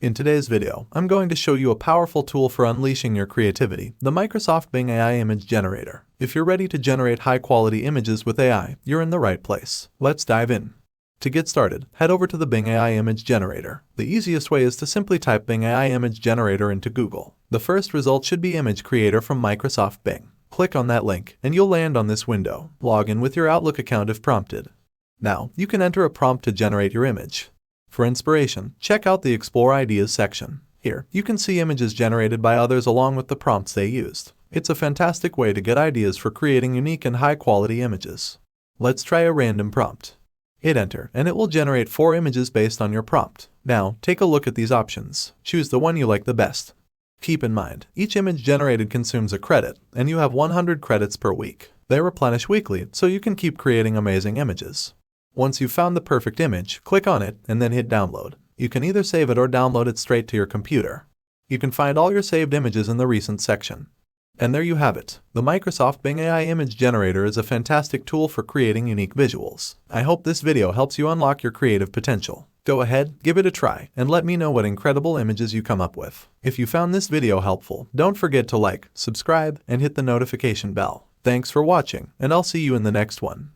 In today's video, I'm going to show you a powerful tool for unleashing your creativity, the Microsoft Bing AI Image Generator. If you're ready to generate high-quality images with AI, you're in the right place. Let's dive in. To get started, head over to the Bing AI Image Generator. The easiest way is to simply type Bing AI Image Generator into Google. The first result should be Image Creator from Microsoft Bing. Click on that link, and you'll land on this window. Log in with your Outlook account if prompted. Now, you can enter a prompt to generate your image. For inspiration, check out the Explore Ideas section. Here, you can see images generated by others along with the prompts they used. It's a fantastic way to get ideas for creating unique and high-quality images. Let's try a random prompt. Hit enter, and it will generate 4 images based on your prompt. Now, take a look at these options. Choose the one you like the best. Keep in mind, each image generated consumes a credit, and you have 100 credits per week. They replenish weekly, so you can keep creating amazing images. Once you've found the perfect image, click on it and then hit download. You can either save it or download it straight to your computer. You can find all your saved images in the Recent section. And there you have it. The Microsoft Bing AI Image Generator is a fantastic tool for creating unique visuals. I hope this video helps you unlock your creative potential. Go ahead, give it a try, and let me know what incredible images you come up with. If you found this video helpful, don't forget to like, subscribe, and hit the notification bell. Thanks for watching, and I'll see you in the next one.